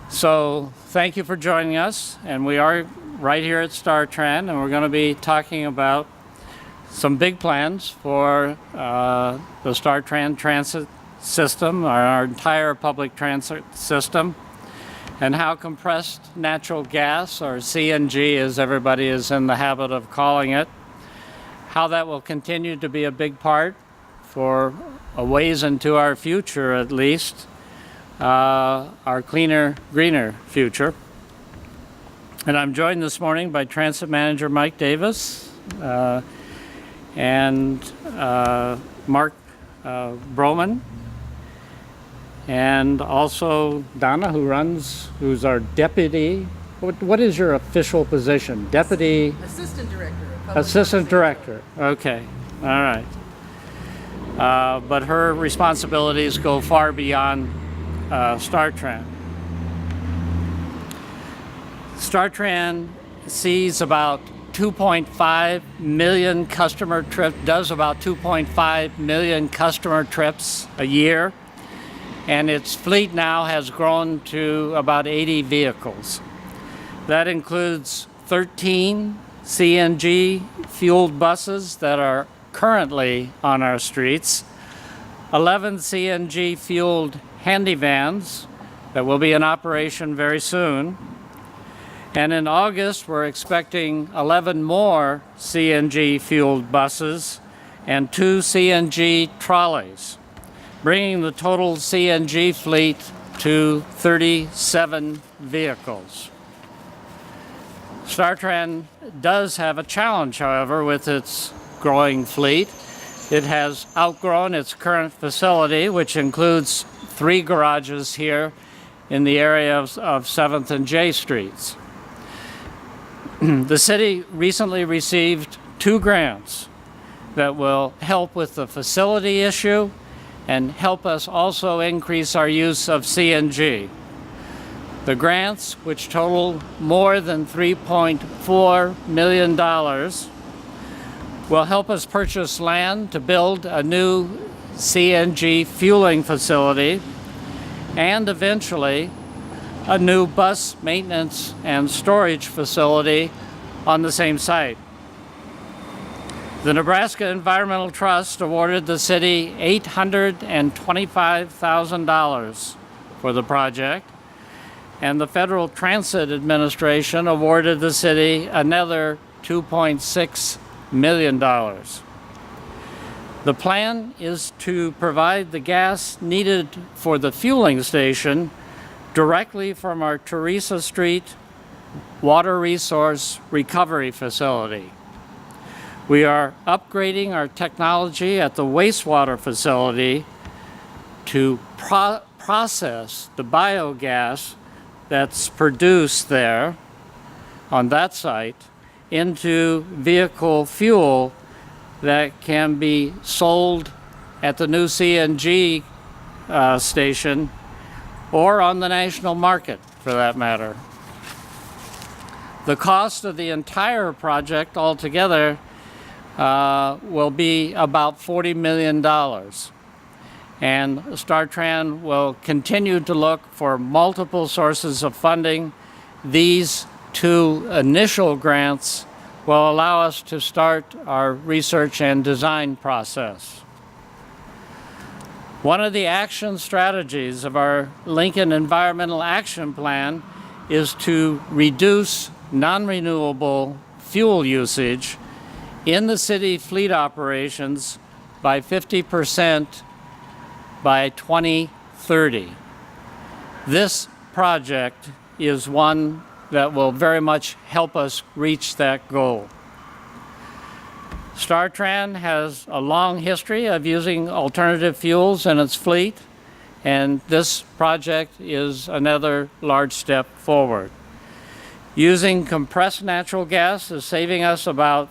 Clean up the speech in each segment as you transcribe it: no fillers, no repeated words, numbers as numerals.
So thank you for joining us, and we are right here at Startran, and we're going to be talking about some big plans for the Startran transit system, our entire public transit system, and how compressed natural gas, or CNG as everybody is in the habit of calling it, how that will continue to be a big part for a ways into our future at least, our cleaner, greener future. And I'm joined this morning by Transit Manager Mike Davis and Mark Broman, and also Donna, who's our deputy. What is your official position? Deputy? Assistant Director. Assistant Director. Okay. All right. But her responsibilities go far beyond Startran. Startran sees about 2.5 million customer trips, does about 2.5 million customer trips a year, and its fleet now has grown to about 80 vehicles. That includes 13 CNG fueled buses that are currently on our streets, 11 CNG fueled handy vans that will be in operation very soon. And in August, we're expecting 11 more CNG fueled buses and 2 CNG trolleys, bringing the total CNG fleet to 37 vehicles. Startran does have a challenge, however, with its growing fleet. It has outgrown its current facility, which includes 3 garages here in the area of 7th and J Streets. The city recently received 2 grants that will help with the facility issue and help us also increase our use of CNG. The grants, which total more than $3.4 million, will help us purchase land to build a new CNG fueling facility and eventually a new bus maintenance and storage facility on the same site. The Nebraska Environmental Trust awarded the city $825,000 for the project, and the Federal Transit Administration awarded the city another $2.6 million. The plan is to provide the gas needed for the fueling station directly from our Teresa Street Water Resource Recovery Facility. We are upgrading our technology at the wastewater facility to process the biogas that's produced there on that site into vehicle fuel that can be sold at the new CNG station or on the national market, for that matter. The cost of the entire project altogether will be about $40 million. And Startran will continue to look for multiple sources of funding. These 2 initial grants will allow us to start our research and design process. One of the action strategies of our Lincoln Environmental Action Plan is to reduce non-renewable fuel usage in the city fleet operations by 50% by 2030. This project is one that will very much help us reach that goal. Startran has a long history of using alternative fuels in its fleet, and this project is another large step forward. Using compressed natural gas is saving us about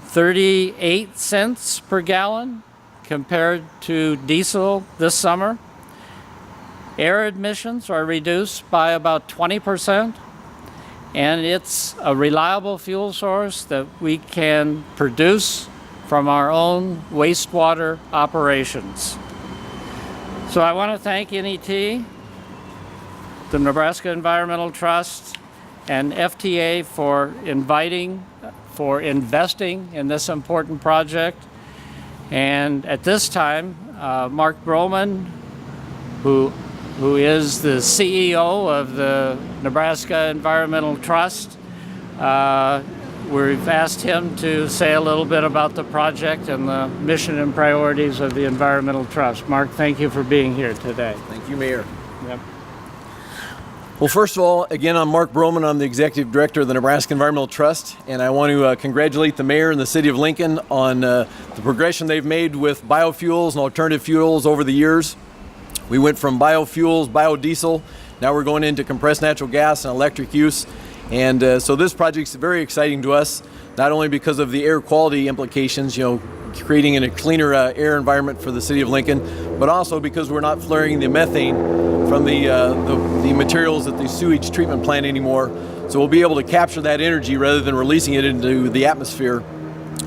38 cents per gallon compared to diesel this summer. Air emissions are reduced by about 20%, and it's a reliable fuel source that we can produce from our own wastewater operations. So I want to thank NET the Nebraska Environmental Trust, and FTA for investing in this important project. And at this time, Mark Broman, who is the CEO of the Nebraska Environmental Trust, we've asked him to say a little bit about the project and the mission and priorities of the Environmental Trust. Mark, thank you for being here today. Thank you, Mayor. Yep. Well, first of all, again, I'm Mark Broman. I'm the Executive Director of the Nebraska Environmental Trust, and I want to congratulate the Mayor and the City of Lincoln on the progression they've made with biofuels and alternative fuels over the years. We went from biofuels, biodiesel, now we're going into compressed natural gas and electric use. And so this project's very exciting to us, not only because of the air quality implications, creating a cleaner air environment for the City of Lincoln, but also because we're not flaring the methane from the materials at the sewage treatment plant anymore. So we'll be able to capture that energy rather than releasing it into the atmosphere.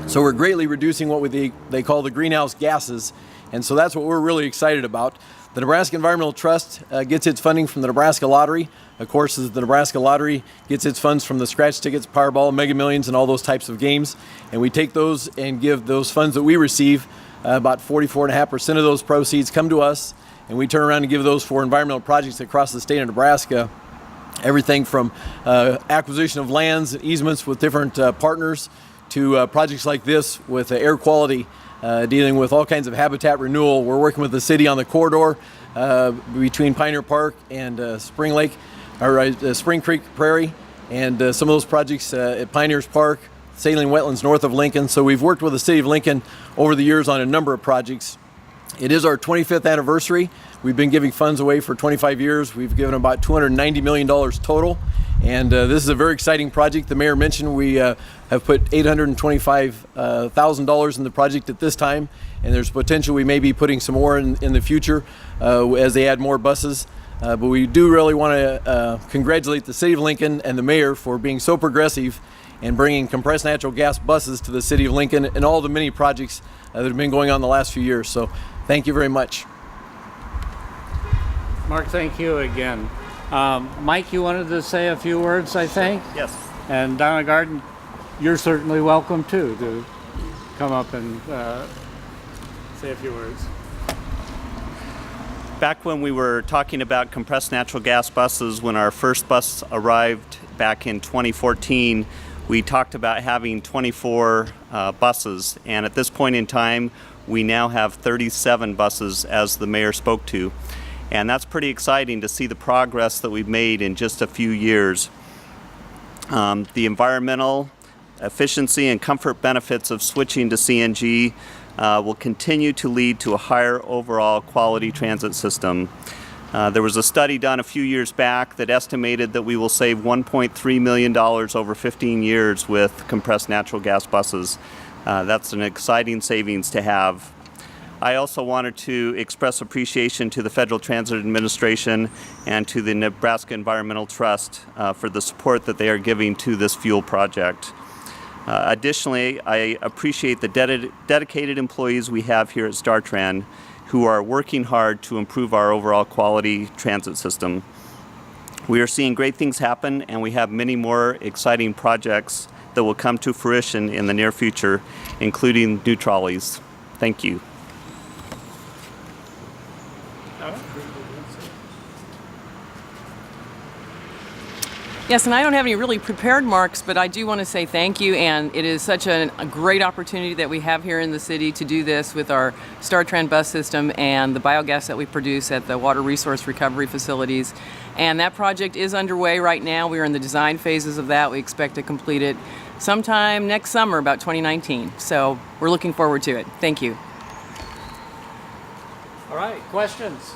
So we're greatly reducing what they call the greenhouse gases. And so that's what we're really excited about. The Nebraska Environmental Trust gets its funding from the Nebraska Lottery. Of course, the Nebraska Lottery gets its funds from the scratch tickets, Powerball, Mega Millions, and all those types of games. And we take those and give those funds that we receive, about 44.5% of those proceeds come to us, and we turn around and give those for environmental projects across the state of Nebraska. Everything from acquisition of lands and easements with different partners to projects like this with air quality, dealing with all kinds of habitat renewal. We're working with the city on the corridor between Pioneer Park and Spring Creek Prairie, and some of those projects at Pioneers Park, saline wetlands north of Lincoln. So we've worked with the City of Lincoln over the years on a number of projects. It is our 25th anniversary. We've been giving funds away for 25 years. We've given about $290 million total. And this is a very exciting project. The Mayor mentioned we have put $825,000 in the project at this time. And there's potential we may be putting some more in the future as they add more buses. But we do really want to congratulate the City of Lincoln and the Mayor for being so progressive and bringing compressed natural gas buses to the City of Lincoln and all the many projects that have been going on the last few years. So thank you very much. Mark, thank you again. Mike, you wanted to say a few words, I think? Yes. And Donna Garden, you're certainly welcome too to come up and say a few words. Back when we were talking about compressed natural gas buses, when our first bus arrived back in 2014, we talked about having 24 buses, and at this point in time we now have 37 buses, as the Mayor spoke to, and that's pretty exciting to see the progress that we've made in just a few years. The environmental efficiency and comfort benefits of switching to CNG will continue to lead to a higher overall quality transit system. There was a study done a few years back that estimated that we will save $1.3 million over 15 years with compressed natural gas buses. That's an exciting savings to have. I also wanted to express appreciation to the Federal Transit Administration and to the Nebraska Environmental Trust for the support that they are giving to this fuel project. Additionally, I appreciate the dedicated employees we have here at Startran who are working hard to improve our overall quality transit system. We are seeing great things happen, and we have many more exciting projects that will come to fruition in the near future, including new trolleys. Thank you. Yes, and I don't have any really prepared marks, but I do want to say thank you, and it is such a great opportunity that we have here in the city to do this with our Startran bus system and the biogas that we produce at the water resource recovery facilities. And that project is underway right now. We are in the design phases of that. We expect to complete it sometime next summer, about 2019. So we're looking forward to it. Thank you. All right, questions?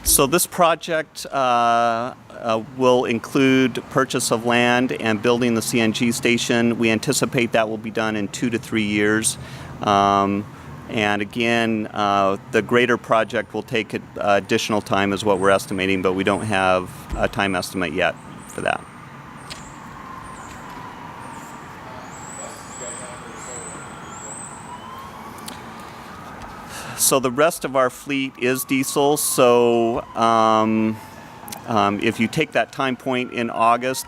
So this project will include purchase of land and building the CNG station. We anticipate that will be done in 2 to 3 years. And again, the greater project will take additional time is what we're estimating, but we don't have a time estimate yet for that. So the rest of our fleet is diesel. So if you take that time point in August,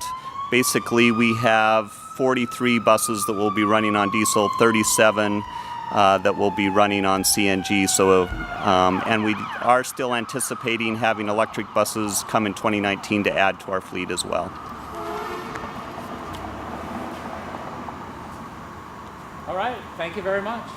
basically we have 43 buses that will be running on diesel, 37 that will be running on CNG. So, and we are still anticipating having electric buses come in 2019 to add to our fleet as well. All right, thank you very much.